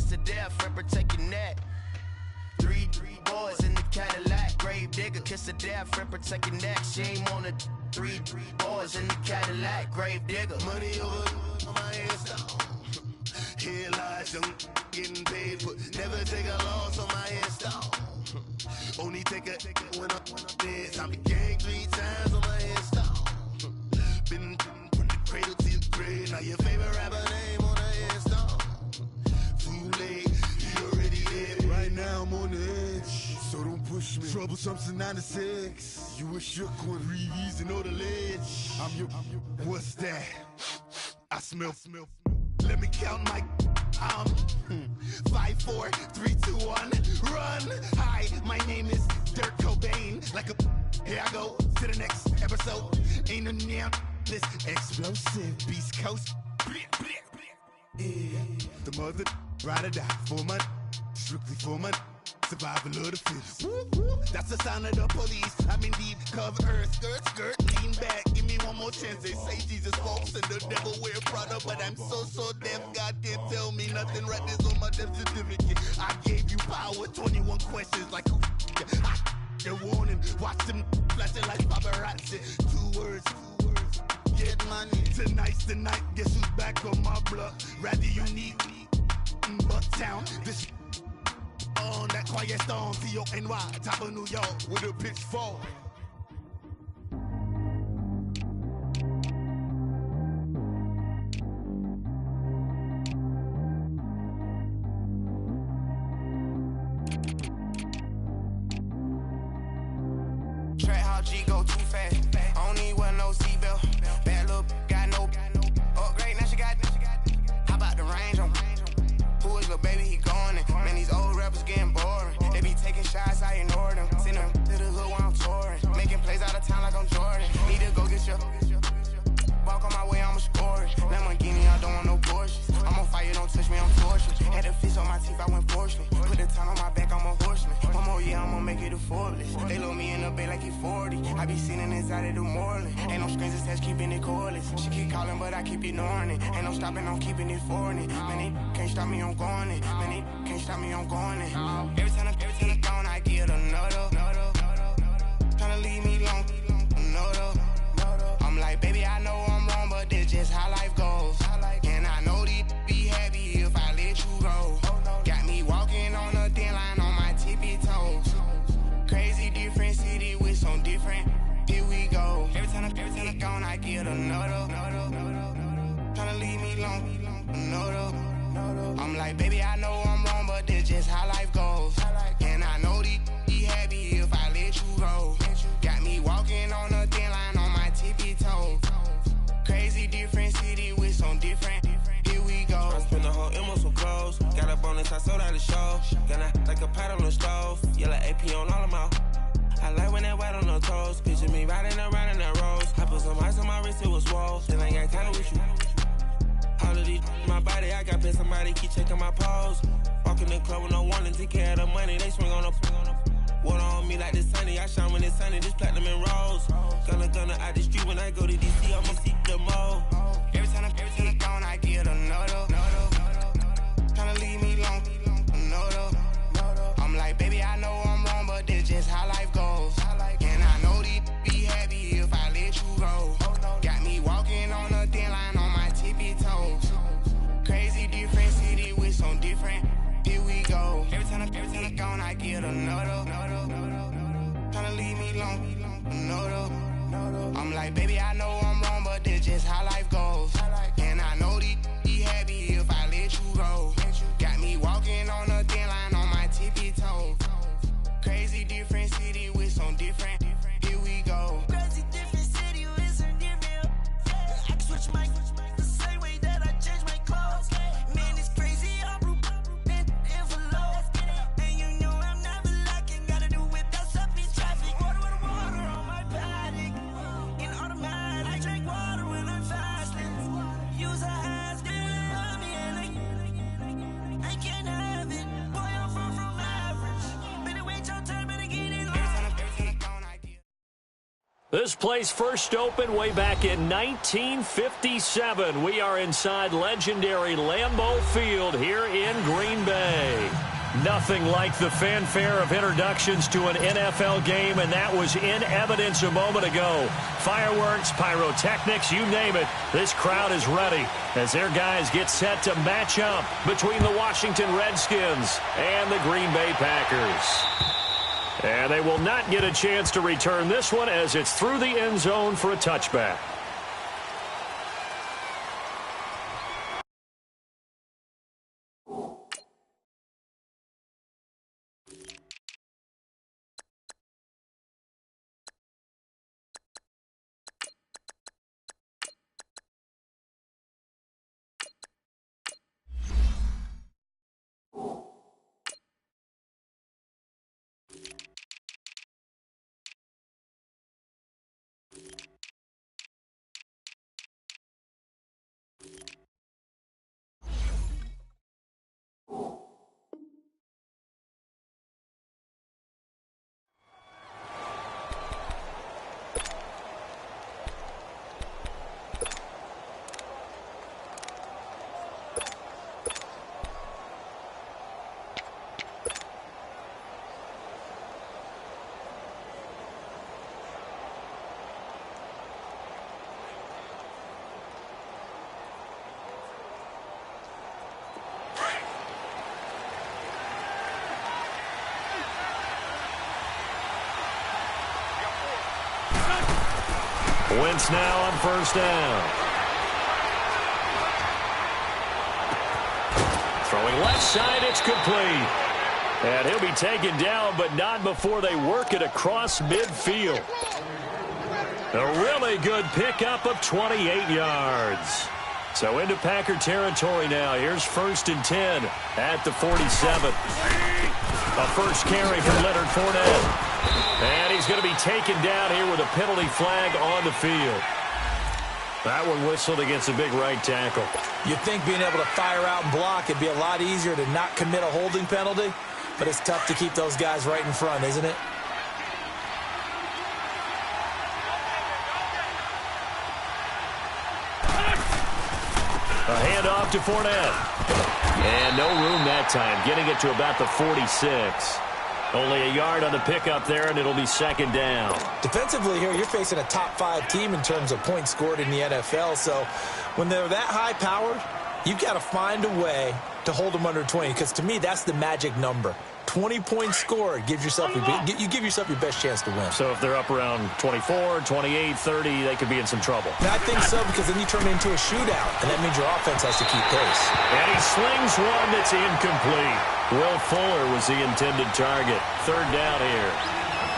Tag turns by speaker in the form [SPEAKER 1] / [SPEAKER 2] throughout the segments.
[SPEAKER 1] kiss of death, friend, protect your neck. Three boys in the Cadillac, grave digger, kiss of death, friend, protect your neck. Shame on the three boys in the Cadillac, grave digger.
[SPEAKER 2] Money over on my headstone. Here lies young, getting paid, but never take a loss on my headstone. Only take a when I'm dead. Time to gang 3 times on my headstone. Been from the cradle to your grave. Now your favorite rapper name on the headstone. Too late, you already dead. Right now I'm on the edge, so don't push me. Troublesome to 96. You a shook one, breeze and know the ledge. I'm your. What's that? I smell. Let me count my. 5, 4, 3, 2, 1, run. Hi, my name is Dirk Cobain. Like a. Here I go to the next episode. Ain't no damn this explosive Beast Coast. Yeah. The mother ride or die for money, strictly for money. Survival of the fittest. That's the sound of the police. I'm indeed cover earth, skirt, lean back. Give me one more chance. They say Jesus walks and the devil wear Prada, but I'm so deaf. God can't tell me nothing. Right this on my death certificate. I gave you power. 21 questions like who? A warning. Watch them flashing like paparazzi. 2 words. Get money. Tonight's the night. Guess who's back on my block? Rather unique, Bucktown. This. On that quiet storm, T-O-N-Y, top of New York, with a pitchfork.
[SPEAKER 3] Track how G go too fast. I don't need wear no seatbelt. Bad little got no upgrade. Now she got. How about the range on? Who is little baby? He going in. Man, these old rappers getting boring. They be taking shots, I ignore them. Send them to the hood while I'm touring. Making plays out of town like I'm Jordan. Need to go get your. Walk on my way, I'ma score it. Lamborghini, I don't want no Porsches. I'm on fire, don't touch me, I'm tortured. Had the fish on my teeth, I went porcelain. Put the time on my back, I'm a horseman. One more year, I'ma make it a Forbes. They load me in the bay like he 40. I be sitting inside of the Moreland. Ain't no strings attached, keeping it cordless. She keep calling, but I keep ignoring it. Ain't no stopping, I'm keeping it foreign it. Man, they can't stop me, I'm going it. Man, they can't stop me, I'm going it. Every time I gone, I get another. Tryna leave me alone, another. I'm like, baby, I know I'm wrong, but that's just how life goes. And I know these be happy if I let you go. Got me walking on a thin line on my tippy toes. Crazy different city with some different. Here we go. Every time I gone, I get another. Tryna leave me alone, another. I'm like, baby, I know I'm wrong, but that's just how life goes. And I know these be happy if I let you go. Got me walking on a thin line on my tippy toes. Crazy different city with some different. Here we go. I spent the whole M on some clothes. Got up on this, I sold out the show. Gonna like a pot on the stove. Yellow AP on all of my. I like when that white on the toes. Picture me riding around in that rose. I put some ice on my wrist, it was swole. Then I got tired with you. All of these my body, I got paid somebody keep checking my pose. Walk in the club with no warning, take care of the money. They swing on the. Water on me like the sunny, I shine when it's sunny, this platinum and rose. Gonna out the street when I go to DC, I'ma seek the mo. Every time I gone, I get another. Tryna leave me alone, another. I'm like, baby, I know I'm wrong, but that's just how life goes. And I know these be happy if I let you go. Got me walking on a thin line on my tippy toes. Crazy different city with some different. Here we go. Every time I gone, I get another. Tryna leave me alone, another. I'm like, baby, I know I'm wrong, but that's just how life goes. And I know these be happy if I let you go. Got me walking on a thin line on my tippy toes. Crazy different city with some different. Here we go.
[SPEAKER 4] Crazy different city with some different. I can switch my the same way that I change my clothes. Man, it's crazy. I'm envelope. And you know I'm never lacking. Gotta do it, that's up in traffic. Water on my paddock. In automatic.
[SPEAKER 5] This place first opened way back in 1957. We are inside legendary Lambeau Field here in Green Bay. Nothing like the fanfare of introductions to an NFL game, and that was in evidence a moment ago. Fireworks, pyrotechnics, you name it. This crowd is ready as their guys get set to match up between the Washington Redskins and the Green Bay Packers. And they will not get a chance to return this one as it's through the end zone for a touchback. Wentz now on first down. Throwing left side, it's complete. And he'll be taken down, but not before they work it across midfield. A really good pickup of 28 yards. So into Packer territory now. Here's 1st and 10 at the 47. A first carry from Leonard Fournette. And he's going to be taken down here with a penalty flag on the field. That one whistled against a big right tackle.
[SPEAKER 6] You'd think being able to fire out and block it'd be a lot easier to not commit a holding penalty, but it's tough to keep those guys right in front, isn't it?
[SPEAKER 5] A handoff to Fournette. And no room that time, getting it to about the 46. Only a yard on the pickup there, and it'll be 2nd down.
[SPEAKER 6] Defensively here, you're facing a top-5 team in terms of points scored in the NFL, so when they're that high-powered, you've got to find a way to hold them under 20, because to me, that's the magic number. 20 points scored, you give yourself your best chance to win.
[SPEAKER 5] So if they're up around 24, 28, 30, they could be in some trouble.
[SPEAKER 6] I think so, because then you turn it into a shootout, and that means your offense has to keep pace.
[SPEAKER 5] And he slings one that's incomplete. Will Fuller was the intended target. 3rd down here.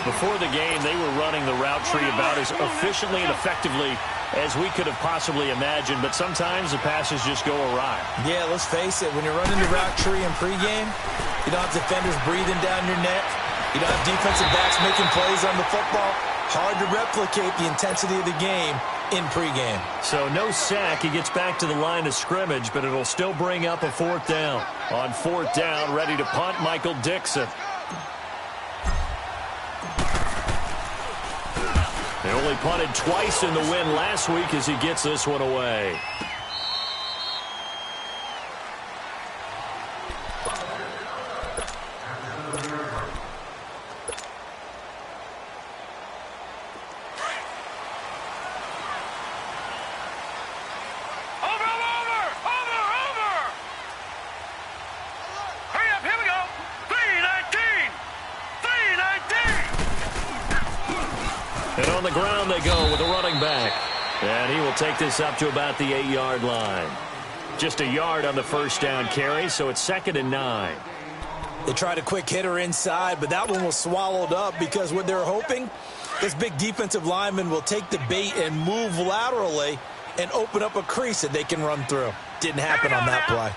[SPEAKER 5] Before the game, they were running the route tree about as efficiently and effectively as we could have possibly imagined, but sometimes the passes just go awry.
[SPEAKER 6] Yeah, let's face it. When you're running the route tree in pregame, you don't have defenders breathing down your neck. You don't have defensive backs making plays on the football. Hard to replicate the intensity of the game in pregame.
[SPEAKER 5] So no sack. He gets back to the line of scrimmage, but it'll still bring up a 4th down. On 4th down, ready to punt, Michael Dixon. They only punted twice in the win last week as he gets this one away. And on the ground they go with a running back. And he will take this up to about the 8-yard line. Just a yard on the first down carry, so it's 2nd and 9.
[SPEAKER 6] They tried a quick hitter inside, but that one was swallowed up because what they're hoping, this big defensive lineman will take the bait and move laterally and open up a crease that they can run through. Didn't happen on that play.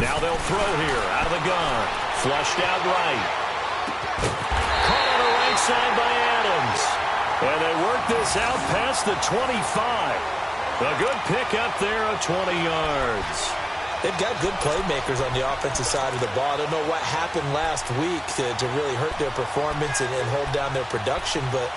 [SPEAKER 5] Now they'll throw here out of the gun. Flushed out right. Caught on the right side by Adams. And they work this out past the 25. A good pick up there of 20 yards.
[SPEAKER 6] They've got good playmakers on the offensive side of the ball. I don't know what happened last week to really hurt their performance and hold down their production, but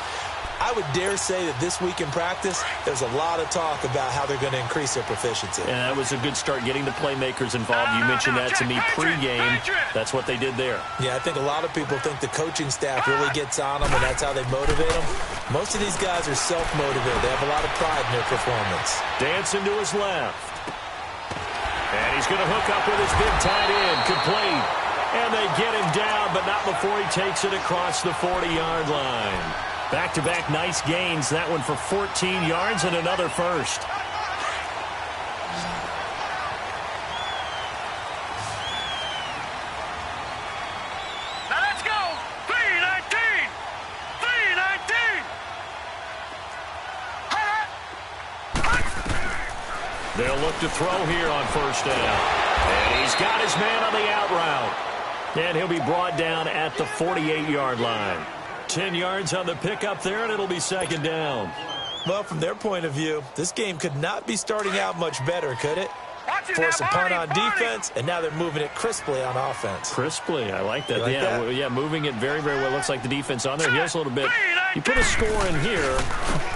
[SPEAKER 6] I would dare say that this week in practice, there's a lot of talk about how they're going to increase their proficiency.
[SPEAKER 5] And that was a good start, getting the playmakers involved. You mentioned that to me pregame. That's what they did there.
[SPEAKER 6] Yeah, I think a lot of people think the coaching staff really gets on them, and that's how they motivate them. Most of these guys are self-motivated. They have a lot of pride in their performance.
[SPEAKER 5] Dancing to his left. And he's going to hook up with his big tight end. Complete. And they get him down, but not before he takes it across the 40-yard line. Back-to-back nice gains. That one for 14 yards and another first.
[SPEAKER 7] Now let's go. 3-19. 3-19.
[SPEAKER 5] They'll look to throw here on first down. And he's got his man on the out route. And he'll be brought down at the 48-yard line. 10 yards on the pickup there, and it'll be second down.
[SPEAKER 6] Well, from their point of view, this game could not be starting out much better, could it? Force a punt on defense, and now they're moving it crisply on offense.
[SPEAKER 5] Crisply, I like that.
[SPEAKER 6] Like that?
[SPEAKER 5] Yeah, moving it very, very well. Looks like the defense on there. He has a little bit. You put a score in here,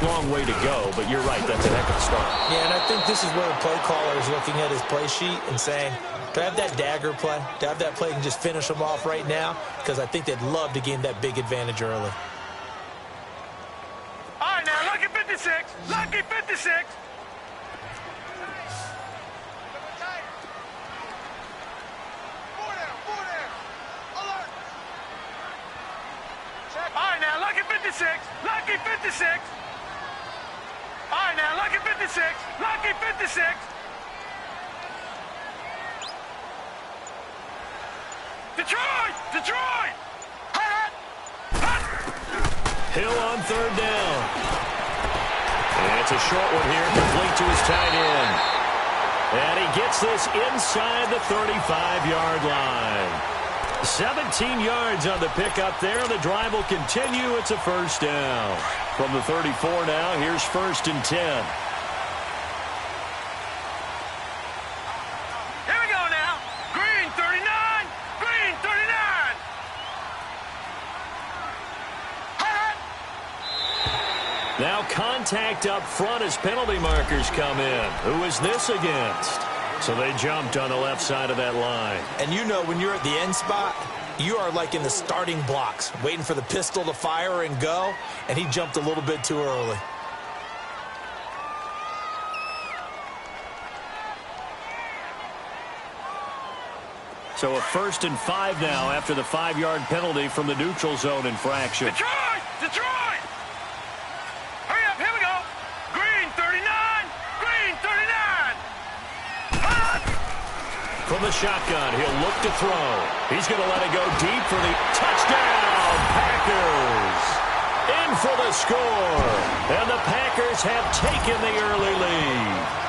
[SPEAKER 5] long way to go, but you're right. That's a heck of a start.
[SPEAKER 6] Yeah, and I think this is where the play caller is looking at his play sheet and saying, do I have that dagger play? Do I have that play and just finish them off right now? Because I think they'd love to gain that big advantage early.
[SPEAKER 7] All right, now, lucky 56. Lucky 56. All right, now, lucky 56. Lucky 56. All right, now, lucky 56. Lucky 56. Detroit! Detroit!
[SPEAKER 5] Hill on third down. And it's a short one here, complete to his tight end. And he gets this inside the 35-yard line. 17 yards on the pickup there. The drive will continue. It's a first down. From the 34 now, here's first and 10.
[SPEAKER 7] Here we go now. Green 39. Green 39.
[SPEAKER 5] Now contact up front as penalty markers come in. Who is this against? So they jumped on the left side of that line.
[SPEAKER 6] And you know when you're at the end spot, you are like in the starting blocks, waiting for the pistol to fire and go, and he jumped a little bit too early.
[SPEAKER 5] So a 1st and 5 now after the 5-yard penalty from the neutral zone infraction.
[SPEAKER 7] Detroit! Detroit! Hurry up, here we go. Green 39. Green 39.
[SPEAKER 5] From the shotgun, he'll look to throw. He's going to let it go deep for the touchdown. Packers in for the score. And the Packers have taken the early lead.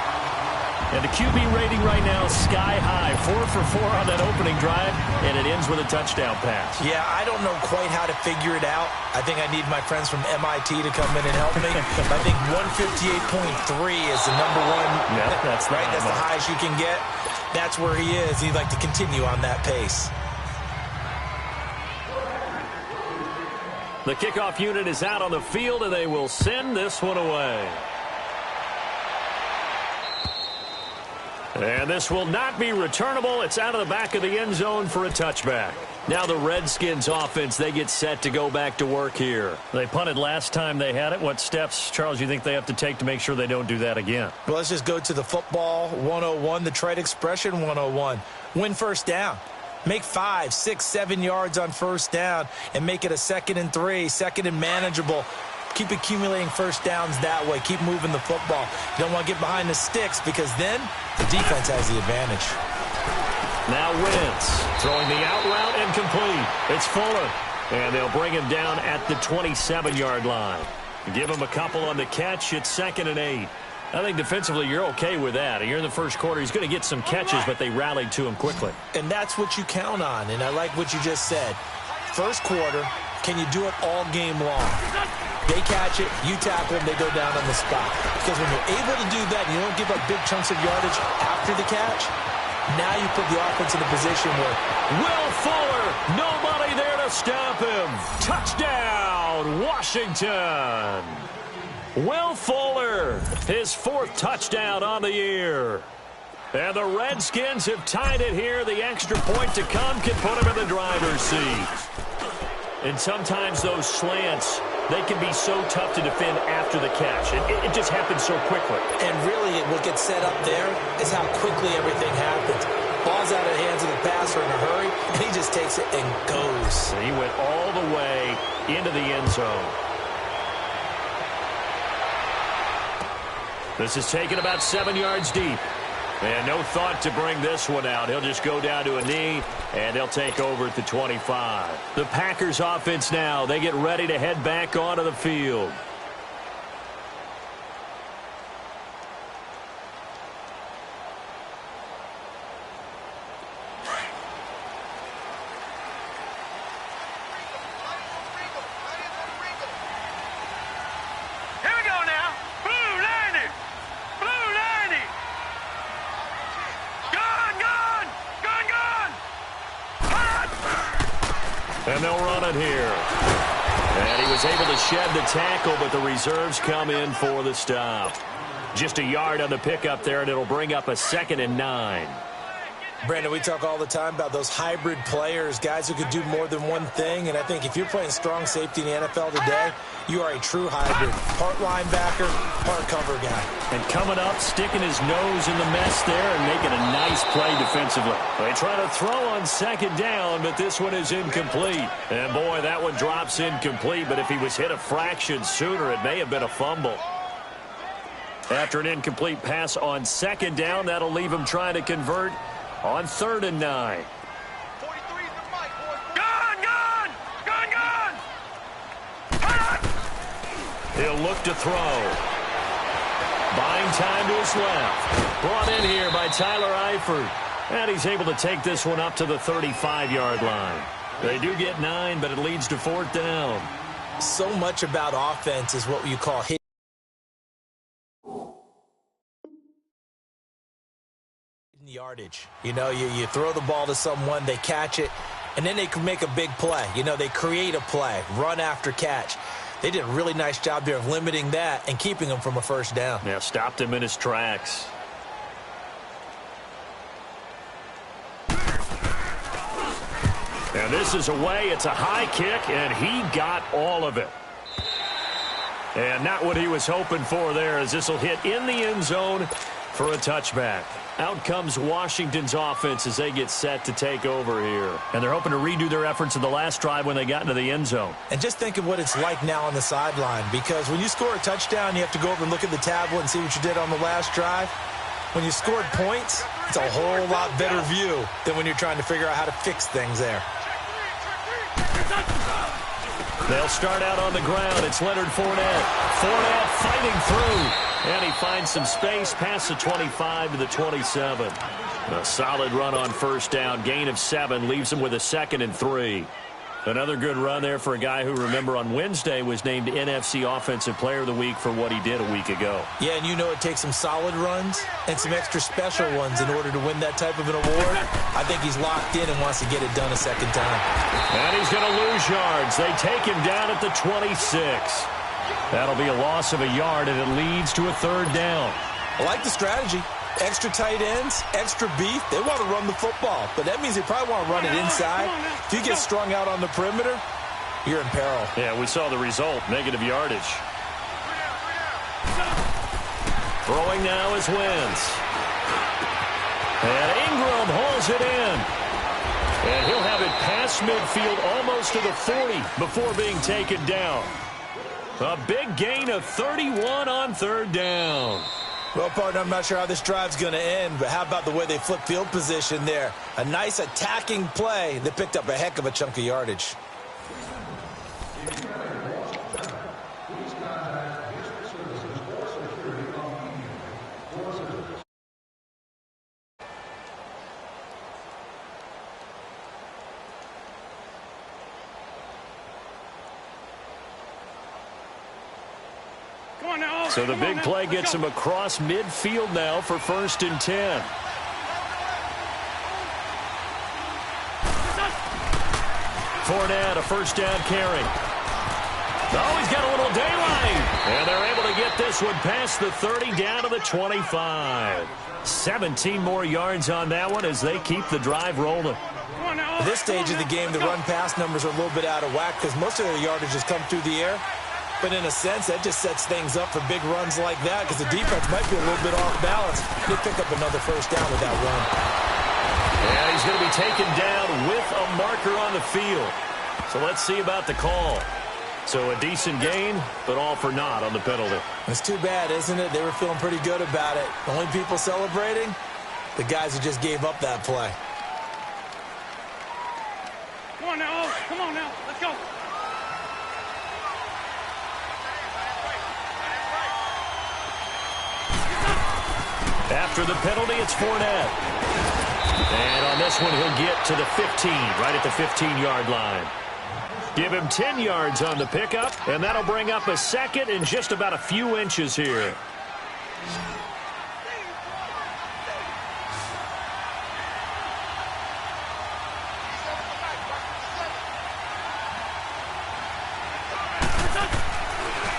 [SPEAKER 5] And the QB rating right now is sky high. 4 for 4 on that opening drive, and it ends with a touchdown pass.
[SPEAKER 6] Yeah, I don't know quite how to figure it out. I think I need my friends from MIT to come in and help me. I think 158.3 is the number one.
[SPEAKER 5] Yeah, that's
[SPEAKER 6] right. That's the highest you can get. That's where he is. He'd like to continue on that pace.
[SPEAKER 5] The kickoff unit is out on the field, and they will send this one away. And this will not be returnable. It's out of the back of the end zone for a touchback. Now the Redskins offense, they get set to go back to work here. They punted last time they had it. What steps, Charles, you think they have to take to make sure they don't do that again?
[SPEAKER 6] Well, let's just go to the football 101, the trade expression 101. Win first down. Make 5, 6, 7 yards on first down and make it a 2nd and 3, 2nd and manageable. Keep accumulating first downs that way. Keep moving the football. You don't want to get behind the sticks because then the defense has the advantage.
[SPEAKER 5] Now Wentz throwing the out route and complete. It's Fuller. And they'll bring him down at the 27-yard line. Give him a couple on the catch. It's 2nd and 8. I think defensively you're okay with that. Here in the first quarter, he's going to get some catches, but they rallied to him quickly.
[SPEAKER 6] And that's what you count on. And I like what you just said. First quarter, can you do it all game long? They catch it, you tackle them, they go down on the spot. Because when you're able to do that and you don't give up big chunks of yardage after the catch, Now you put the offense in a position where
[SPEAKER 5] Will Fuller, nobody there to stop him. Touchdown, Washington. Will Fuller, his 4th touchdown on the year. And the Redskins have tied it here. The extra point to come can put him in the driver's seat. And sometimes those slants, they can be so tough to defend after the catch. It just happens so quickly.
[SPEAKER 6] And really, what gets set up there is how quickly everything happens. Ball's out of the hands of the passer in a hurry, and he just takes it and goes.
[SPEAKER 5] And he went all the way into the end zone. This is taken about 7 yards deep. And no thought to bring this one out. He'll just go down to a knee, and they'll take over at the 25. The Packers offense now, they get ready to head back onto the field. And they'll run it here. And he was able to shed the tackle, but the reserves come in for the stop. Just a yard on the pickup there, and it'll bring up a 2nd and 9.
[SPEAKER 6] Brandon, we talk all the time about those hybrid players, guys who could do more than one thing. And I think if you're playing strong safety in the NFL today, you are a true hybrid. Part linebacker, part cover guy.
[SPEAKER 5] And coming up, sticking his nose in the mess there and making a nice play defensively. They try to throw on 2nd down, but this one is incomplete. And boy, that one drops incomplete, but if he was hit a fraction sooner, it may have been a fumble. After an incomplete pass on 2nd down, that'll leave him trying to convert on 3rd and 9. He'll look to throw. Buying time to his left. Brought in here by Tyler Eifert. And he's able to take this one up to the 35-yard line. They do get 9, but it leads to 4th down.
[SPEAKER 6] So much about offense is what you call hit. Yardage. You know, you throw the ball to someone, they catch it, and then they can make a big play. You know, they create a play, run after catch. They did a really nice job there of limiting that and keeping him from a 1st down.
[SPEAKER 5] Yeah, stopped him in his tracks. And this is away. It's a high kick, and he got all of it. And not what he was hoping for there, as this will hit in the end zone for a touchback. Out comes Washington's offense as they get set to take over here. And they're hoping to redo their efforts in the last drive when they got into the end zone.
[SPEAKER 6] And just think of what it's like now on the sideline, because when you score a touchdown, you have to go over and look at the tablet and see what you did on the last drive. When you scored points, it's a whole lot better view than when you're trying to figure out how to fix things there.
[SPEAKER 5] They'll start out on the ground. It's Leonard Fournette. Fournette fighting through. And he finds some space past the 25 to the 27. A solid run on 1st down. Gain of 7 leaves him with a 2nd and 3. Another good run there for a guy who, remember, on Wednesday was named NFC Offensive Player of the Week for what he did a week ago.
[SPEAKER 6] Yeah, and you know it takes some solid runs and some extra special ones in order to win that type of an award. I think he's locked in and wants to get it done a 2nd time.
[SPEAKER 5] And he's going to lose yards. They take him down at the 26. That'll be a loss of a yard, and it leads to a 3rd down.
[SPEAKER 6] I like the strategy. Extra tight ends, extra beef. They want to run the football, but that means they probably want to run it inside. If you get strung out on the perimeter, you're in peril.
[SPEAKER 5] Yeah, we saw the result, negative yardage. Throwing now is Wentz. And Ingram hauls it in. And he'll have it past midfield almost to the 40 before being taken down. A big gain of 31 on 3rd down.
[SPEAKER 6] Well, partner, I'm not sure how this drive's going to end, but how about the way they flip field position there? A nice attacking play that picked up a heck of a chunk of yardage.
[SPEAKER 5] So the big play gets him across midfield now for 1st and 10. Fournette, a first down carry. Oh, he's got a little daylight. And they're able to get this one past the 30 down to the 25. 17 more yards on that one as they keep the drive rolling.
[SPEAKER 6] At this stage of the game, the run-pass numbers are a little bit out of whack because most of their yardage has come through the air. But in a sense, that just sets things up for big runs like that because the defense might be a little bit off balance. They pick up another first down with that run.
[SPEAKER 5] And he's going to be taken down with a marker on the field. So let's see about the call. So a decent gain, but all for naught on the penalty.
[SPEAKER 6] It's too bad, isn't it? They were feeling pretty good about it. The only people celebrating, the guys who just gave up that play.
[SPEAKER 7] Come on now. Come on now. Let's go.
[SPEAKER 5] After the penalty, it's Fournette. And on this one, he'll get to the 15, right at the 15-yard line. Give him 10 yards on the pickup, and that'll bring up a second in just about a few inches here.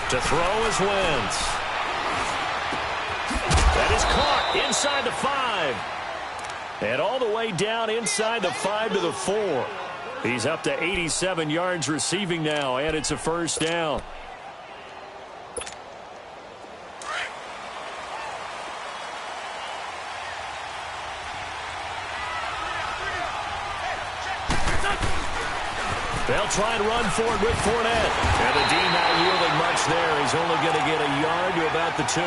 [SPEAKER 5] To throw is Wentz. That is caught inside the 5. And all the way down inside the 5 to the 4. He's up to 87 yards receiving now, and it's a first down. They'll try and run for it with Fournette. And the D not yielding much there. He's only going to get a yard to about the 2.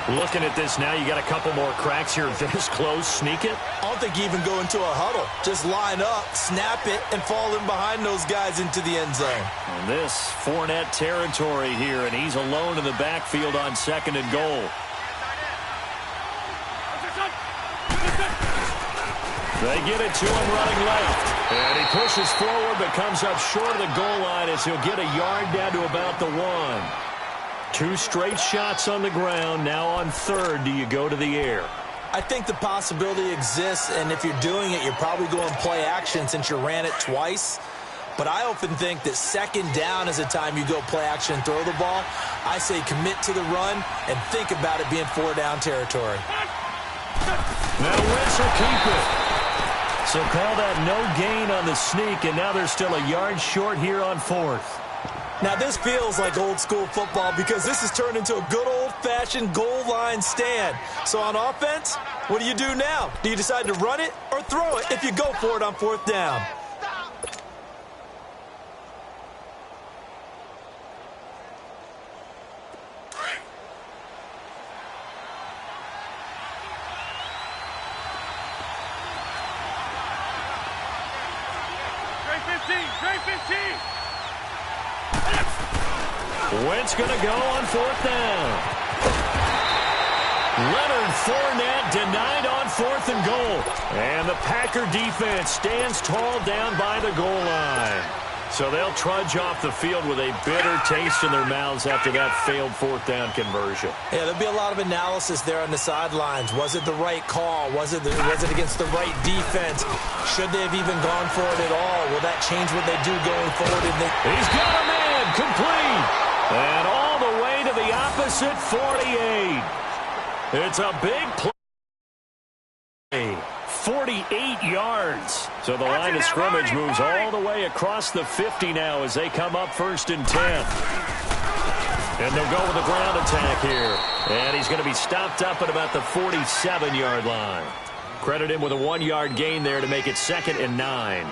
[SPEAKER 5] Looking at this now, you got a couple more cracks here this close. Sneak it?
[SPEAKER 6] I don't think you even go into a huddle. Just line up, snap it, and fall in behind those guys into the end zone.
[SPEAKER 5] And this Fournette territory here, and he's alone in the backfield on second and goal. They get it to him running left. And he pushes forward but comes up short of the goal line as he'll get a yard down to about the 1. 2 straight shots on the ground. Now on third, do you go to the air?
[SPEAKER 6] I think the possibility exists, and if you're doing it, you're probably going play action since you ran it twice. But I often think that second down is the time you go play action and throw the ball. I say commit to the run and think about it being 4-down territory.
[SPEAKER 5] Now Wentz will keep it. So call that no gain on the sneak, and now they're still a yard short here on fourth.
[SPEAKER 6] Now, this feels like old-school football because this has turned into a good old-fashioned goal line stand. So on offense, what do you do now? Do you decide to run it or throw it if you go for it on fourth down?
[SPEAKER 5] Wentz going to go on fourth down. Leonard Fournette denied on fourth and goal. And the Packer defense stands tall down by the goal line. So they'll trudge off the field with a bitter taste in their mouths after that failed fourth down conversion.
[SPEAKER 6] Yeah, there'll be a lot of analysis there on the sidelines. Was it the right call? Was it against the right defense? Should they have even gone for it at all? Will that change what they do going forward?
[SPEAKER 5] He's got a man complete. And all the way to the opposite 48. It's a big play. 48 yards. So the line of scrimmage moves all the way across the 50 now as they come up first and 10. And they'll go with a ground attack here. And he's going to be stopped up at about the 47-yard line. Credit him with a 1-yard gain there to make it 2nd and 9.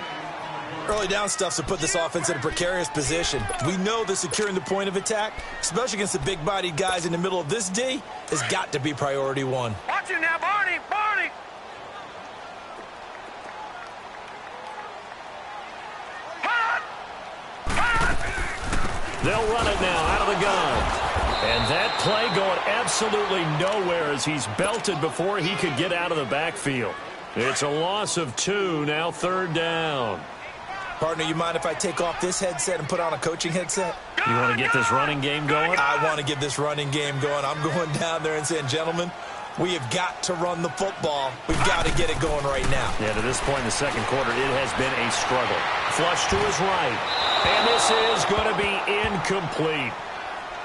[SPEAKER 6] Early down stuff to put this offense in a precarious position. We know that securing the point of attack, especially against the big-bodied guys in the middle of this D, has got to be priority 1.
[SPEAKER 7] Watch him now, Barney! Barney!
[SPEAKER 5] They'll run it now out of the gun. And that play going absolutely nowhere as he's belted before he could get out of the backfield. It's a loss of 2, now 3rd down.
[SPEAKER 6] Partner, you mind if I take off this headset and put on a coaching headset?
[SPEAKER 5] You want to get this running game going?
[SPEAKER 6] I want to get this running game going. I'm going down there and saying, gentlemen, we have got to run the football. We've got to get it going right now.
[SPEAKER 5] Yeah, to this point in the second quarter, it has been a struggle. flush to his right. And this is going to be incomplete.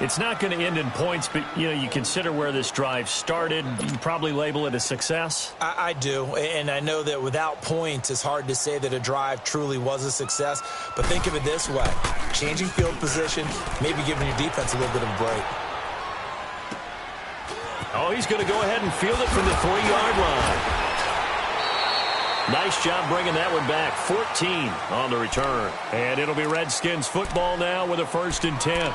[SPEAKER 5] It's not going to end in points, but, you consider where this drive started. You probably label it a success.
[SPEAKER 6] I do, and I know that without points, it's hard to say that a drive truly was a success. But think of it this way. Changing field position, maybe giving your defense a little bit of a break.
[SPEAKER 5] Oh, he's going to go ahead and field it from the 3-yard line. Nice job bringing that one back. 14 on the return. And it'll be Redskins football now with a 1st and 10.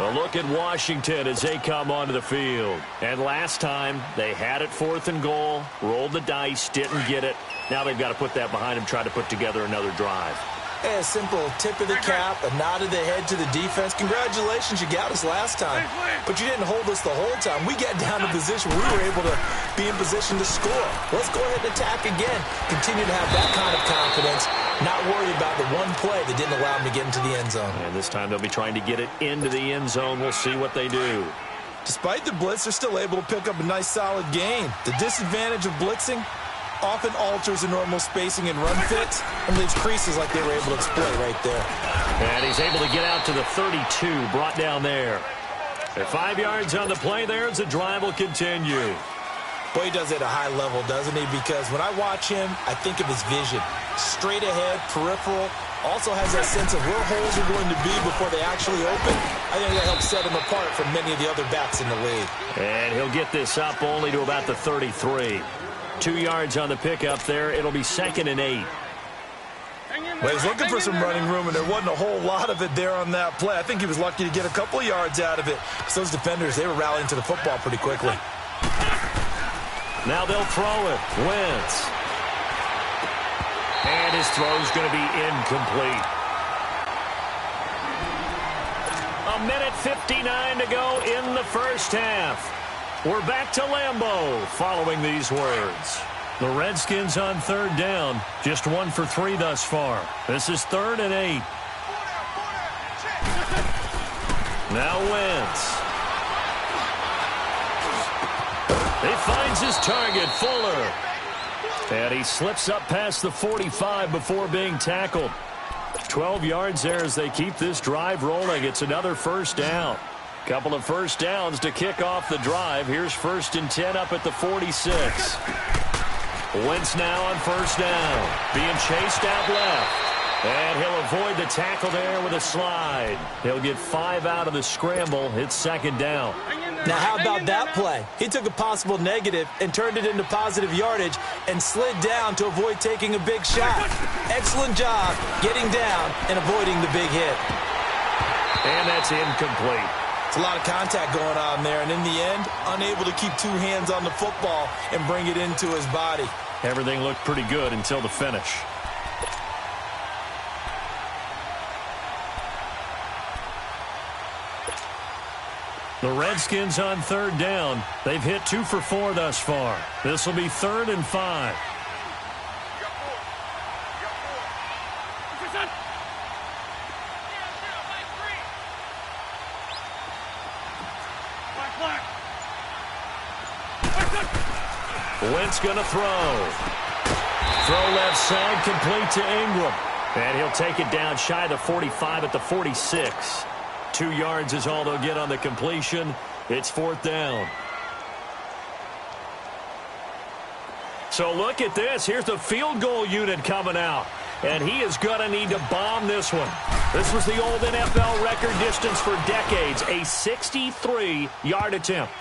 [SPEAKER 5] A look at Washington as they come onto the field. And last time, they had it 4th and goal, rolled the dice, didn't get it. Now they've got to put that behind them, try to put together another drive.
[SPEAKER 6] A simple tip of the cap, a nod of the head to the defense. Congratulations, you got us last time. But you didn't hold us the whole time. We got down to position where we were able to be in position to score. Let's go ahead and attack again. Continue to have that kind of confidence. Not worry about the one play that didn't allow them to get into the end zone.
[SPEAKER 5] And this time they'll be trying to get it into the end zone. We'll see what they do.
[SPEAKER 6] Despite the blitz, they're still able to pick up a nice solid gain. The disadvantage of blitzing often alters the normal spacing and run fits and leaves creases like they were able to exploit right there.
[SPEAKER 5] And he's able to get out to the 32, brought down there. At 5 yards on the play there as the drive will continue.
[SPEAKER 6] Boy, he does it at a high level, doesn't he? Because when I watch him, I think of his vision. Straight ahead, peripheral, also has that sense of where holes are going to be before they actually open. I think that helps set him apart from many of the other backs in the league.
[SPEAKER 5] And he'll get this up only to about the 33. 2 yards on the pickup there. It'll be 2nd and 8.
[SPEAKER 6] Well, he's looking for some running room, and there wasn't a whole lot of it there on that play. I think he was lucky to get a couple of yards out of it. Because those defenders, they were rallying to the football pretty quickly.
[SPEAKER 5] Now they'll throw it. Wentz. And his throw's going to be incomplete. 1:59 to go in the first half. We're back to Lambeau following these words. The Redskins on 3rd down. Just 1 for 3 thus far. This is 3rd and 8. Now Wentz. He finds his target, Fuller. And he slips up past the 45 before being tackled. 12 yards there as they keep this drive rolling. It's another 1st down. Couple of 1st downs to kick off the drive. Here's 1st and 10 up at the 46. Wentz now on 1st down. Being chased out left. And he'll avoid the tackle there with a slide. He'll get 5 out of the scramble. It's 2nd down.
[SPEAKER 6] Now, how about that play? He took a possible negative and turned it into positive yardage and slid down to avoid taking a big shot. Excellent job getting down and avoiding the big hit.
[SPEAKER 5] And that's incomplete.
[SPEAKER 6] It's a lot of contact going on there, and in the end, unable to keep 2 hands on the football and bring it into his body.
[SPEAKER 5] Everything looked pretty good until the finish. The Redskins on 3rd down. They've hit 2 for 4 thus far. This will be 3rd and 5. Wentz gonna throw. Throw left side, complete to Ingram. And he'll take it down shy of the 45 at the 46. 2 yards is all they'll get on the completion. It's 4th down. So look at this. Here's the field goal unit coming out. And he is going to need to bomb this one. This was the old NFL record distance for decades, a 63-yard attempt.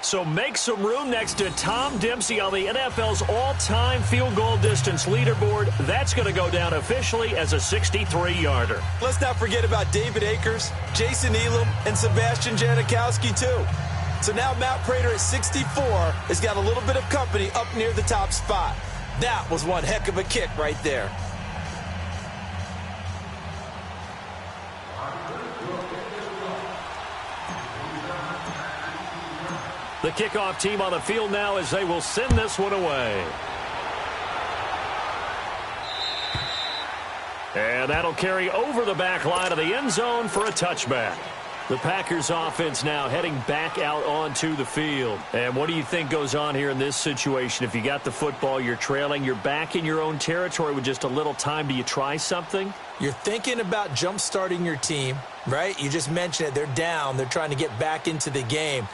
[SPEAKER 5] So make some room next to Tom Dempsey on the NFL's all-time field goal distance leaderboard. That's going to go down officially as a 63-yarder.
[SPEAKER 6] Let's not forget about David Akers, Jason Elam, and Sebastian Janikowski, too. So now Matt Prater at 64 has got a little bit of company up near the top spot. That was one heck of a kick right there.
[SPEAKER 5] The kickoff team on the field now as they will send this one away. And that'll carry over the back line of the end zone for a touchback. The Packers offense now heading back out onto the field. And what do you think goes on here in this situation? If you got the football, you're trailing, you're back in your own territory with just a little time. Do you try something?
[SPEAKER 6] You're thinking about jump-starting your team, right? You just mentioned it. They're down. They're trying to get back into the game.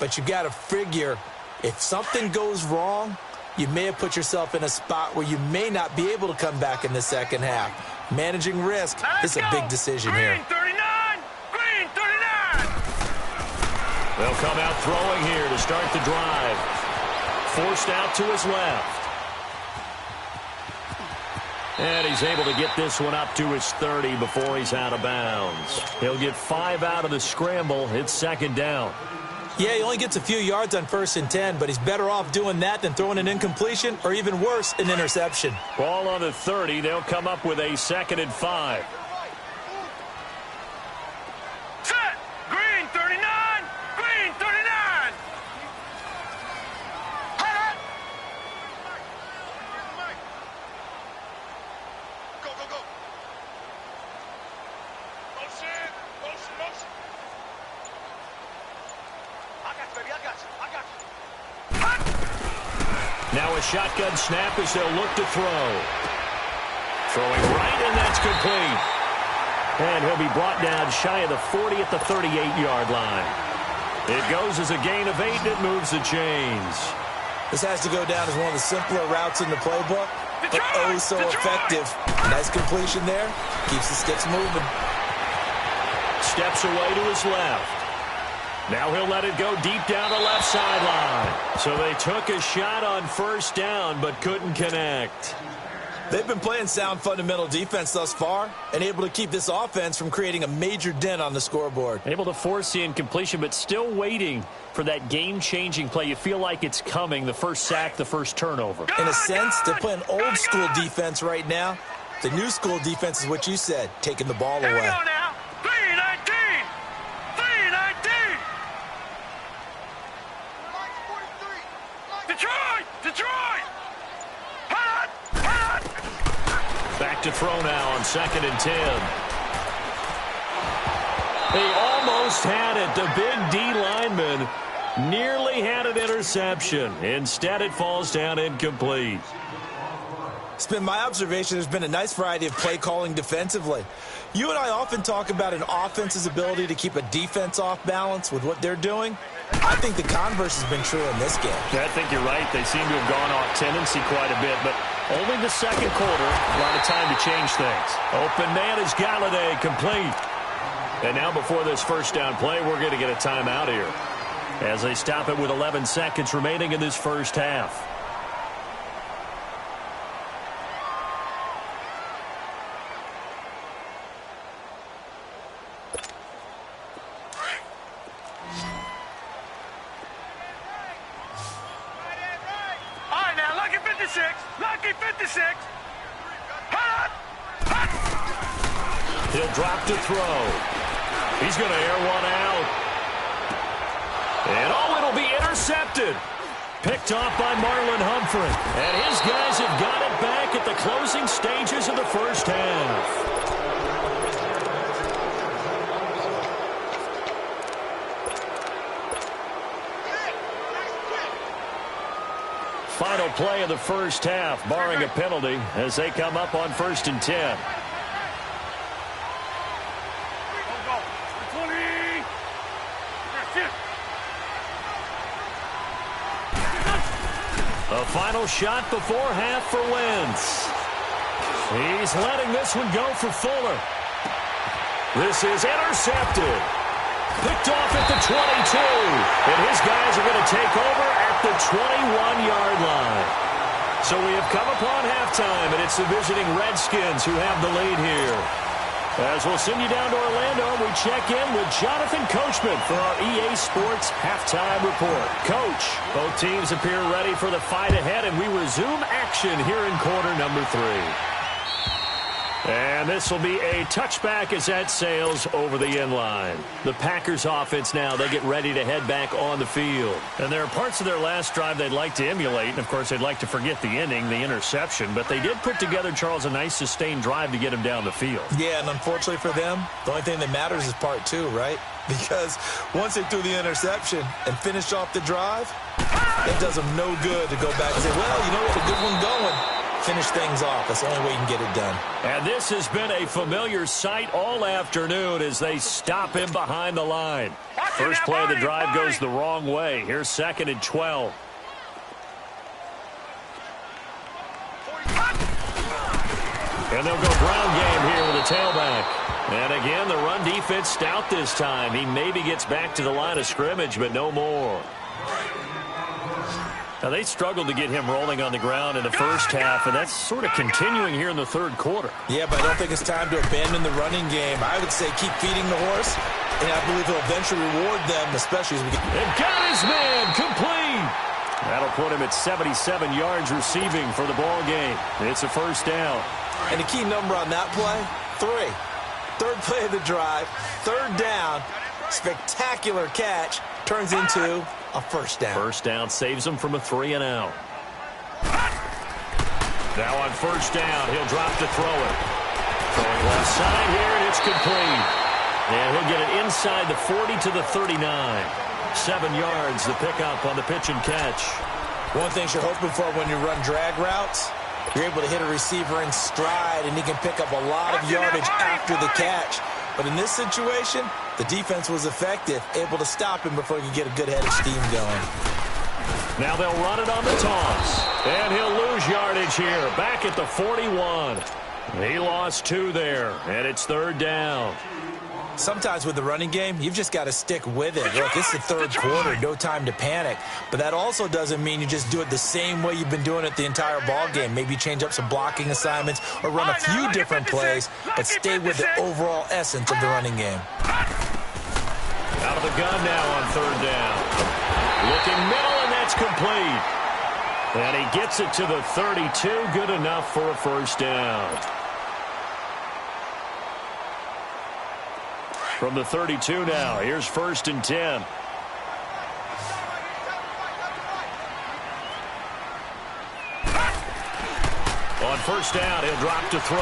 [SPEAKER 6] But you've got to figure if something goes wrong, you may have put yourself in a spot where you may not be able to come back in the second half. Managing risk is a big decision here.
[SPEAKER 7] Green 39! Green 39!
[SPEAKER 5] They'll come out throwing here to start the drive. Forced out to his left. And he's able to get this one up to his 30 before he's out of bounds. He'll get 5 out of the scramble. It's second down.
[SPEAKER 6] Yeah, he only gets a few yards on 1st and 10, but he's better off doing that than throwing an incompletion or even worse, an interception.
[SPEAKER 5] Ball on the 30. They'll come up with a 2nd and 5.
[SPEAKER 7] Set! Green 39! Green 39! Hot! Go, go, go! Motion! Motion, motion! I got you, baby, I got you, I got you. Hot!
[SPEAKER 5] Now a shotgun snap as they'll look to throw. Throwing right, and that's complete. And he'll be brought down shy of the 40 at the 38-yard line. It goes as a gain of 8, and it moves the chains.
[SPEAKER 6] This has to go down as one of the simpler routes in the playbook, but oh so effective. Nice completion there. Keeps the sticks moving.
[SPEAKER 5] Steps away to his left. Now he'll let it go deep down the left sideline. So they took a shot on 1st down, but couldn't connect.
[SPEAKER 6] They've been playing sound fundamental defense thus far and able to keep this offense from creating a major dent on the scoreboard.
[SPEAKER 5] Able to force the incompletion, but still waiting for that game-changing play. You feel like it's coming, the first sack, the first turnover.
[SPEAKER 6] In a sense, they're playing old-school defense right now. The new-school defense is what you said, taking the ball
[SPEAKER 7] Here we
[SPEAKER 6] away.
[SPEAKER 7] go now. 319! 319! Detroit! Detroit! Hot! Hot!
[SPEAKER 5] Back to throw now on 2nd and 10. They almost had it. The big D lineman nearly had an interception. Instead, it falls down incomplete.
[SPEAKER 6] It's been my observation there's been a nice variety of play calling defensively. You and I often talk about an offense's ability to keep a defense off balance with what they're doing. I think the converse has been true in this game.
[SPEAKER 5] I think you're right. They seem to have gone off tendency quite a bit, but only the second quarter, a lot of time to change things. Open man is Galladay, complete. And now before this 1st down play, we're going to get a timeout here as they stop it with 11 seconds remaining in this first half.
[SPEAKER 7] Lucky 56. Hot! Hot!
[SPEAKER 5] He'll drop to throw. He's going to air one out. And it'll be intercepted. Picked off by Marlon Humphrey. And his guys have got it back at the closing stages of the first half. Final play of the first half, barring a penalty, as they come up on 1st and 10. A final shot before half for Wentz. He's letting this one go for Fuller. This is intercepted. Picked off at the 22. And his guys are going to take over at the 21-yard line. So we have come upon halftime, and it's the visiting Redskins who have the lead here. As we'll send you down to Orlando, we check in with Jonathan Coachman for our EA Sports Halftime Report. Coach, both teams appear ready for the fight ahead, and we resume action here in quarter number 3. And this will be a touchback as that sails over the end line. The Packers offense now, they get ready to head back on the field. And there are parts of their last drive they'd like to emulate. And, of course, they'd like to forget the inning, the interception. But they did put together, Charles, a nice sustained drive to get him down the field. Yeah, and unfortunately for them, the only thing that matters is part two, right? Because once they threw the interception and finished off the drive, it does them no good to go back and say, well, you know, we had a good one going. Finish things off. That's the only way you can get it done. And this has been a familiar sight all afternoon as they stop him behind the line. First play of the drive goes the wrong way. Here's 2nd and 12. And they'll go ground game here with a tailback. And again, the run defense stout this time. He maybe gets back to the line of scrimmage, but no more. Now, they struggled to get him rolling on the ground in the first half, and that's sort of continuing here in the third quarter. Yeah, but I don't think it's time to abandon the running game. I would say keep feeding the horse, and I believe he'll eventually reward them, especially as we get... And got his man complete! That'll put him at 77 yards receiving for the ball game. It's a first down. And the key number on that play, 3. Third play of the drive, third down, spectacular catch, turns into a first down. First down saves him from a 3-and-out. Now on first down, he'll drop to throw it. Throwing left side here, and it's complete. And he'll get it inside the 40 to the 39. 7 yards, the pickup on the pitch and catch. One thing you're hoping for when you run drag routes, you're able to hit a receiver in stride, and he can pick up a lot of yardage after the catch. But in this situation, the defense was effective, able to stop him before he could get a good head of steam going. Now they'll run it on the toss. And he'll lose yardage here, back at the 41. He lost 2 there, and it's third down. Sometimes with the running game, you've just got to stick with it. Look, it's the third quarter, no time to panic. But that also doesn't mean you just do it the same way you've been doing it the entire ball game. Maybe change up some blocking assignments or run a few different plays, but stay with the overall essence of the running game. Out of the gun now on third down. Looking middle, and that's complete. And he gets it to the 32, good enough for a first down. From the 32 now, here's 1st and 10. On first down, he'll drop to throw.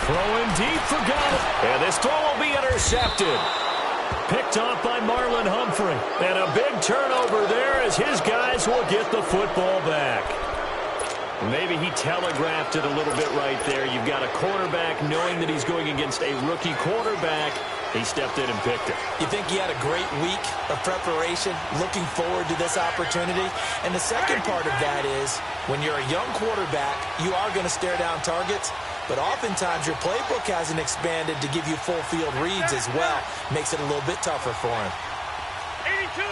[SPEAKER 5] Throwing deep for Gunn. And this throw will be intercepted. Picked off by Marlon Humphrey. And a big turnover there as his guys will get the football back. Maybe he telegraphed it a little bit right there. You've got a quarterback knowing that he's going against a rookie quarterback. He stepped in and picked it. You think he had a great week of preparation, looking forward to this opportunity? And the second part of that is, when you're a young quarterback, you are going to stare down targets, but oftentimes your playbook hasn't expanded to give you full field reads as well. Makes it a little bit tougher for him.
[SPEAKER 7] 82.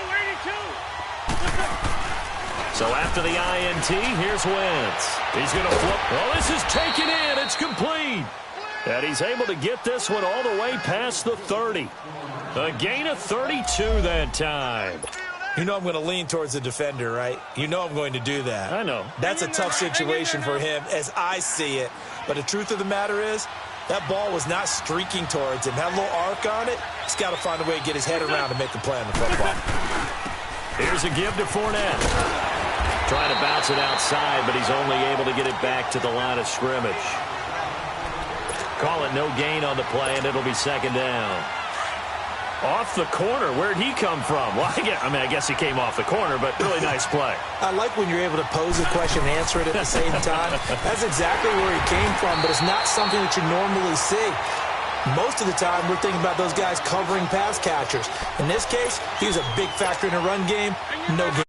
[SPEAKER 5] So after the INT, here's Wentz. He's going to flip. Oh, this is taken in. It's complete. And he's able to get this one all the way past the 30. A gain of 32 that time. You know I'm going to lean towards the defender, right? You know I'm going to do that. I know. That's a tough situation for him as I see it. But the truth of the matter is, that ball was not streaking towards him. Had a little arc on it. He's got to find a way to get his head around and make a play on the football. Here's a give to Fournette. Trying to bounce it outside, but he's only able to get it back to the line of scrimmage. Call it no gain on the play, and it'll be second down. Off the corner. Where'd he come from? Well, I guess he came off the corner, but really nice play. I like when you're able to pose a question and answer it at the same time. That's exactly where he came from, but it's not something that you normally see. Most of the time, we're thinking about those guys covering pass catchers. In this case, he was a big factor in the run game. No gain.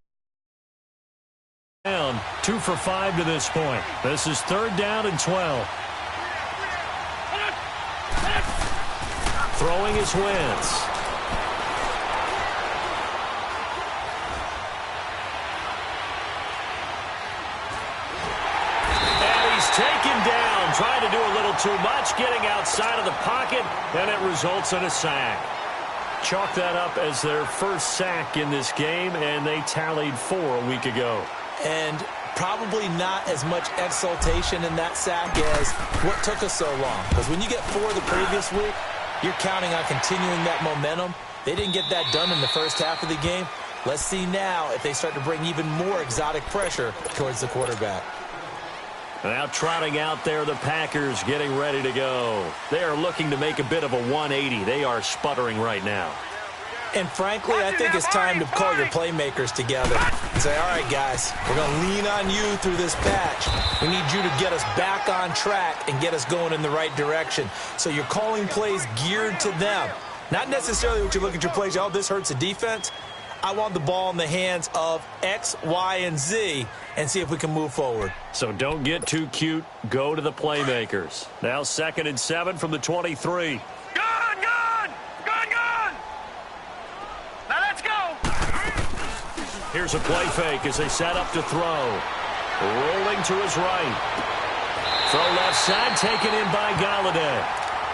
[SPEAKER 5] Down 2 for 5 to this point. This is third down and 12. Throwing is Wentz. And he's taken down, trying to do a little too much, getting outside of the pocket, and it results in a sack. Chalk that up as their first sack in this game, and they tallied 4 a week ago. And
[SPEAKER 6] probably not as much exultation in that sack as what took us so long. Because when you get 4 the previous week, you're counting on continuing that momentum. They didn't get that done in the first half of the game. Let's see now if they start to bring even more exotic pressure towards the quarterback.
[SPEAKER 5] Now trotting out there, the Packers getting ready to go. They are looking to make a bit of a 180. They are sputtering right now.
[SPEAKER 6] And frankly, I think it's time to call your playmakers together and say, all right, guys, we're going to lean on you through this patch. We need you to get us back on track and get us going in the right direction. So you're calling plays geared to them. Not necessarily what you look at your plays, oh, this hurts the defense. I want the ball in the hands of X, Y, and Z and see if we can move forward.
[SPEAKER 5] So don't get too cute. Go to the playmakers. Now 2nd and 7 from the 23. Here's a play fake as they set up to throw. Rolling to his right. Throw left side, taken in by Galladay.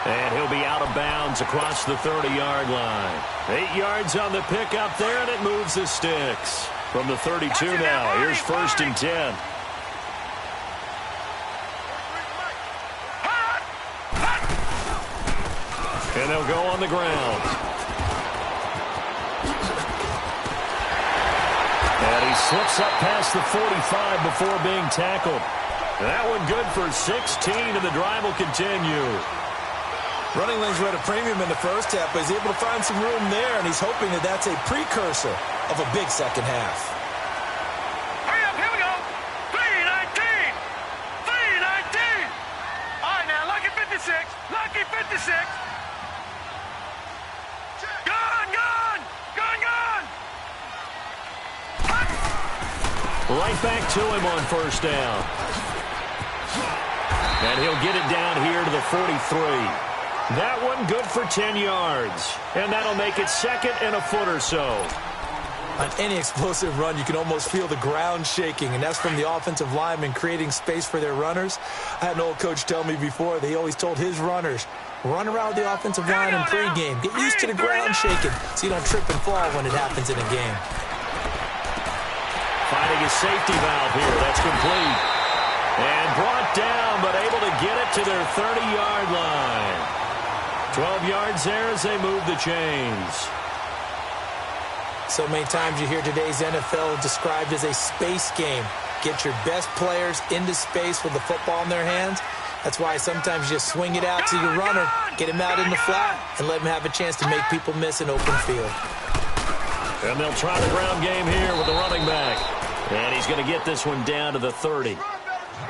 [SPEAKER 5] And he'll be out of bounds across the 30-yard line. 8 yards on the pickup there, and it moves the sticks. From the 32 now, here's 1st and 10. And they'll go on the ground. And he slips up past the 45 before being tackled. That one good for 16, and the drive will continue.
[SPEAKER 6] Running lanes were at a premium in the first half, but he's able to find some room there, and he's hoping that that's a precursor of a big second half.
[SPEAKER 7] Hurry up, here we go. 3:19. 3:19. All right, now, lucky 56. Lucky 56. Gone, gone. Gone, gone.
[SPEAKER 5] Right back to him on 1st down. And he'll get it down here to the 43. That one good for 10 yards. And that'll make it 2nd and a foot or so.
[SPEAKER 6] On any explosive run, you can almost feel the ground shaking, and that's from the offensive linemen creating space for their runners. I had an old coach tell me before that he always told his runners, run around the offensive line in pregame. Get used to the ground shaking so you don't trip and fall when it happens in a game.
[SPEAKER 5] Finding a safety valve here. That's complete. And brought down, but able to get it to their 30-yard line. 12 yards there as they move the chains.
[SPEAKER 6] So many times you hear today's NFL described as a space game. Get your best players into space with the football in their hands. That's why sometimes you just swing it out to your runner, get him out in the flat, and let him have a chance to make people miss an open field.
[SPEAKER 5] And they'll try the ground game here with the running back. And he's going to get this one down to the 30.